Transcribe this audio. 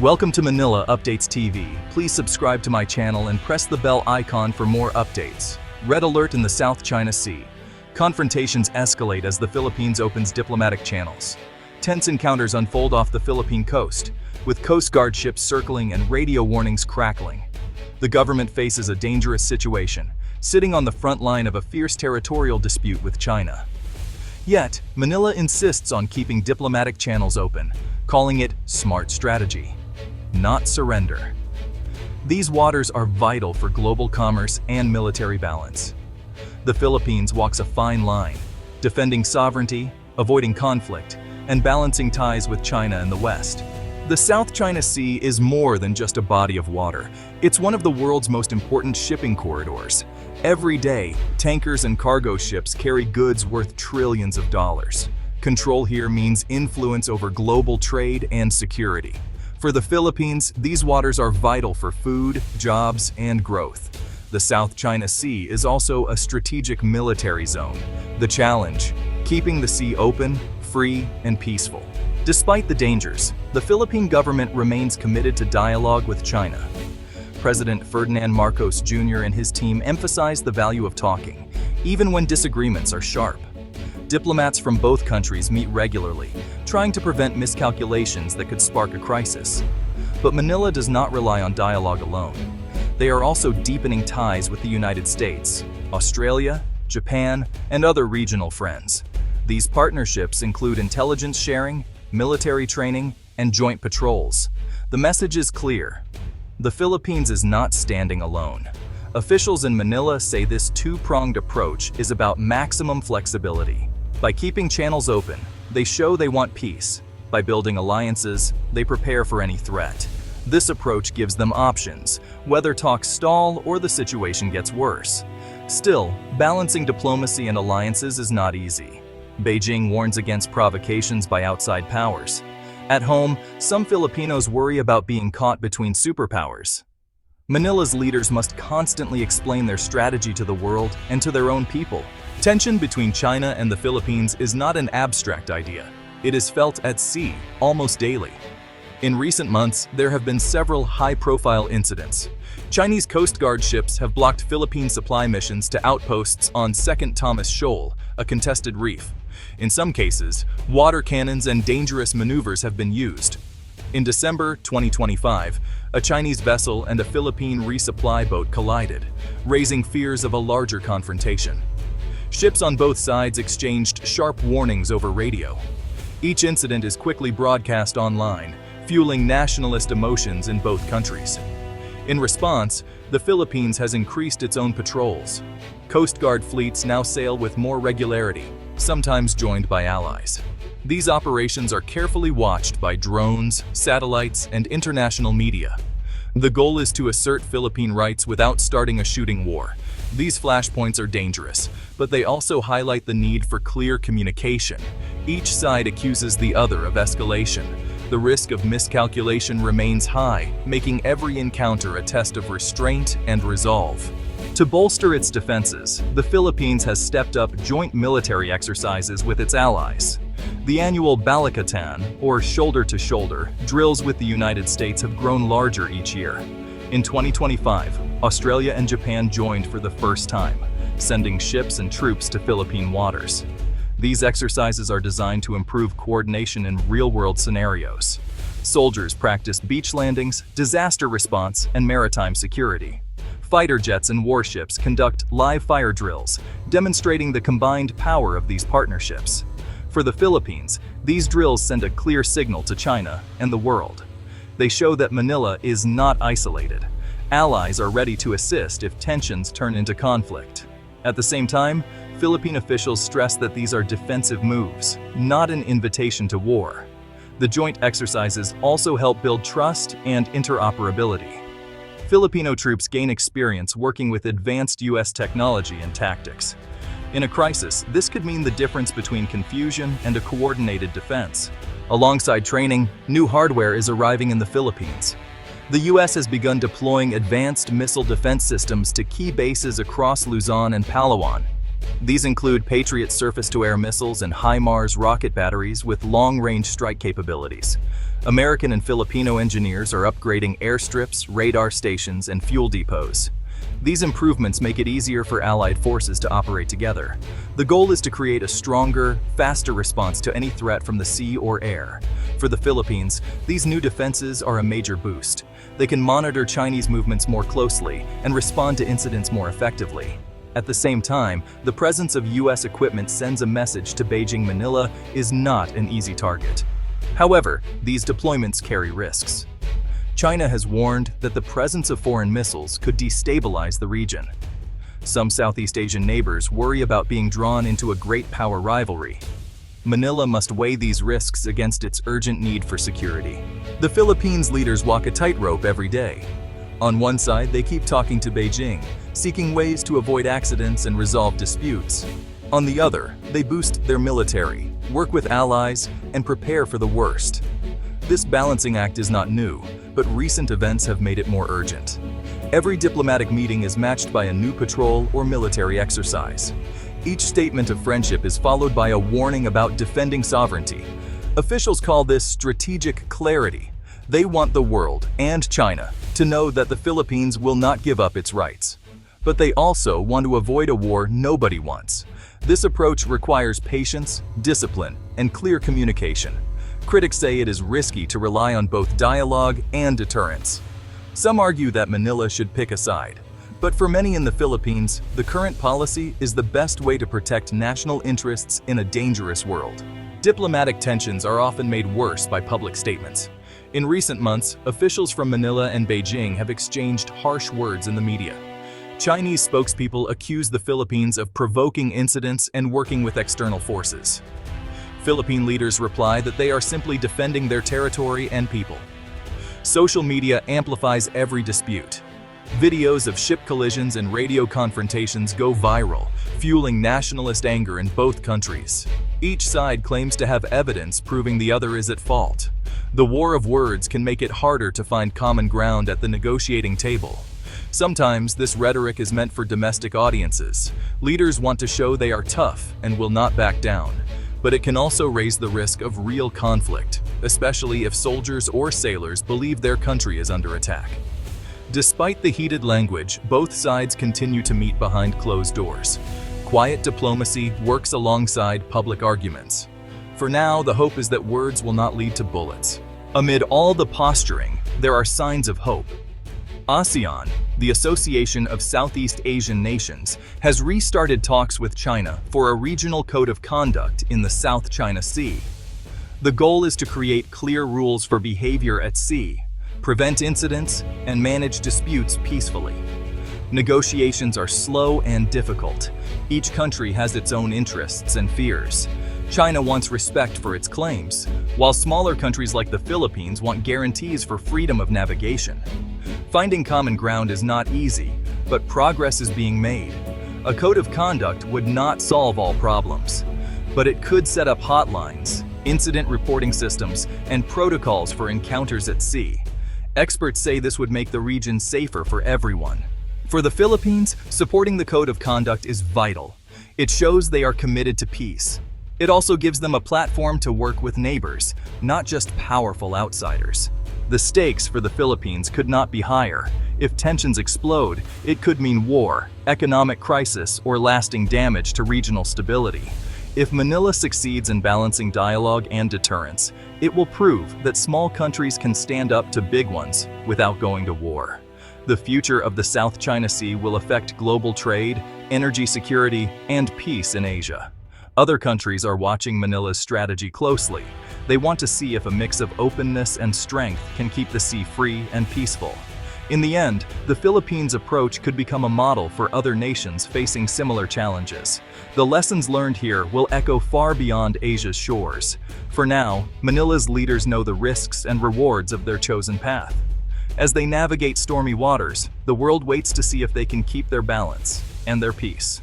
Welcome to Manila Updates TV. Please subscribe to my channel and press the bell icon for more updates. Red alert in the South China Sea. Confrontations escalate as the Philippines opens diplomatic channels. Tense encounters unfold off the Philippine coast, with Coast Guard ships circling and radio warnings crackling. The government faces a dangerous situation, sitting on the front line of a fierce territorial dispute with China. Yet, Manila insists on keeping diplomatic channels open, calling it smart strategy, not surrender. These waters are vital for global commerce and military balance. The Philippines walks a fine line, defending sovereignty, avoiding conflict, and balancing ties with China and the West. The South China Sea is more than just a body of water. It's one of the world's most important shipping corridors. Every day, tankers and cargo ships carry goods worth trillions of dollars. Control here means influence over global trade and security. For the Philippines, these waters are vital for food, jobs, and growth. The South China Sea is also a strategic military zone. The challenge: keeping the sea open, free, and peaceful. Despite the dangers, the Philippine government remains committed to dialogue with China. President Ferdinand Marcos Jr. and his team emphasize the value of talking, even when disagreements are sharp. Diplomats from both countries meet regularly, trying to prevent miscalculations that could spark a crisis. But Manila does not rely on dialogue alone. They are also deepening ties with the United States, Australia, Japan, and other regional friends. These partnerships include intelligence sharing, military training, and joint patrols. The message is clear: the Philippines is not standing alone. Officials in Manila say this two-pronged approach is about maximum flexibility. By keeping channels open, they show they want peace. By building alliances, they prepare for any threat. This approach gives them options, whether talks stall or the situation gets worse. Still, balancing diplomacy and alliances is not easy. Beijing warns against provocations by outside powers. At home, some Filipinos worry about being caught between superpowers. Manila's leaders must constantly explain their strategy to the world and to their own people. Tension between China and the Philippines is not an abstract idea. It is felt at sea, almost daily. In recent months, there have been several high-profile incidents. Chinese Coast Guard ships have blocked Philippine supply missions to outposts on 2nd Thomas Shoal, a contested reef. In some cases, water cannons and dangerous maneuvers have been used. In December 2025, a Chinese vessel and a Philippine resupply boat collided, raising fears of a larger confrontation. Ships on both sides exchanged sharp warnings over radio. Each incident is quickly broadcast online, fueling nationalist emotions in both countries. In response, the Philippines has increased its own patrols. Coast Guard fleets now sail with more regularity, sometimes joined by allies. These operations are carefully watched by drones, satellites, and international media. The goal is to assert Philippine rights without starting a shooting war. These flashpoints are dangerous, but they also highlight the need for clear communication. Each side accuses the other of escalation. The risk of miscalculation remains high, making every encounter a test of restraint and resolve. To bolster its defenses, the Philippines has stepped up joint military exercises with its allies. The annual Balikatan, or shoulder-to-shoulder, drills with the United States have grown larger each year. In 2025, Australia and Japan joined for the first time, sending ships and troops to Philippine waters. These exercises are designed to improve coordination in real-world scenarios. Soldiers practice beach landings, disaster response, and maritime security. Fighter jets and warships conduct live fire drills, demonstrating the combined power of these partnerships. For the Philippines, these drills send a clear signal to China and the world. They show that Manila is not isolated. Allies are ready to assist if tensions turn into conflict. At the same time, Philippine officials stress that these are defensive moves, not an invitation to war. The joint exercises also help build trust and interoperability. Filipino troops gain experience working with advanced U.S. technology and tactics. In a crisis, this could mean the difference between confusion and a coordinated defense. Alongside training, new hardware is arriving in the Philippines. The U.S. has begun deploying advanced missile defense systems to key bases across Luzon and Palawan. These include Patriot surface-to-air missiles and HIMARS rocket batteries with long-range strike capabilities. American and Filipino engineers are upgrading airstrips, radar stations, and fuel depots. These improvements make it easier for Allied forces to operate together. The goal is to create a stronger, faster response to any threat from the sea or air. For the Philippines, these new defenses are a major boost. They can monitor Chinese movements more closely and respond to incidents more effectively. At the same time, the presence of U.S. equipment sends a message to Beijing Manila is not an easy target. However, these deployments carry risks. China has warned that the presence of foreign missiles could destabilize the region. Some Southeast Asian neighbors worry about being drawn into a great power rivalry. Manila must weigh these risks against its urgent need for security. The Philippines leaders walk a tightrope every day. On one side, they keep talking to Beijing, seeking ways to avoid accidents and resolve disputes. On the other, they boost their military, work with allies, and prepare for the worst. This balancing act is not new, but recent events have made it more urgent. Every diplomatic meeting is matched by a new patrol or military exercise. Each statement of friendship is followed by a warning about defending sovereignty. Officials call this strategic clarity. They want the world, and China, to know that the Philippines will not give up its rights. But they also want to avoid a war nobody wants. This approach requires patience, discipline, and clear communication. Critics say it is risky to rely on both dialogue and deterrence. Some argue that Manila should pick a side. But for many in the Philippines, the current policy is the best way to protect national interests in a dangerous world. Diplomatic tensions are often made worse by public statements. In recent months, officials from Manila and Beijing have exchanged harsh words in the media. Chinese spokespeople accuse the Philippines of provoking incidents and working with external forces. Philippine leaders reply that they are simply defending their territory and people. Social media amplifies every dispute. Videos of ship collisions and radio confrontations go viral, fueling nationalist anger in both countries. Each side claims to have evidence proving the other is at fault. The war of words can make it harder to find common ground at the negotiating table. Sometimes this rhetoric is meant for domestic audiences. Leaders want to show they are tough and will not back down. But it can also raise the risk of real conflict, especially if soldiers or sailors believe their country is under attack. Despite the heated language, both sides continue to meet behind closed doors. Quiet diplomacy works alongside public arguments. For now, the hope is that words will not lead to bullets. Amid all the posturing, there are signs of hope. ASEAN, the Association of Southeast Asian Nations, has restarted talks with China for a regional code of conduct in the South China Sea. The goal is to create clear rules for behavior at sea, prevent incidents, and manage disputes peacefully. Negotiations are slow and difficult. Each country has its own interests and fears. China wants respect for its claims, while smaller countries like the Philippines want guarantees for freedom of navigation. Finding common ground is not easy, but progress is being made. A code of conduct would not solve all problems, but it could set up hotlines, incident reporting systems, and protocols for encounters at sea. Experts say this would make the region safer for everyone. For the Philippines, supporting the code of conduct is vital. It shows they are committed to peace. It also gives them a platform to work with neighbors, not just powerful outsiders. The stakes for the Philippines could not be higher. If tensions explode, it could mean war, economic crisis, or lasting damage to regional stability. If Manila succeeds in balancing dialogue and deterrence, it will prove that small countries can stand up to big ones without going to war. The future of the South China Sea will affect global trade, energy security, and peace in Asia. Other countries are watching Manila's strategy closely. They want to see if a mix of openness and strength can keep the sea free and peaceful. In the end, the Philippines' approach could become a model for other nations facing similar challenges. The lessons learned here will echo far beyond Asia's shores. For now, Manila's leaders know the risks and rewards of their chosen path. As they navigate stormy waters, the world waits to see if they can keep their balance and their peace.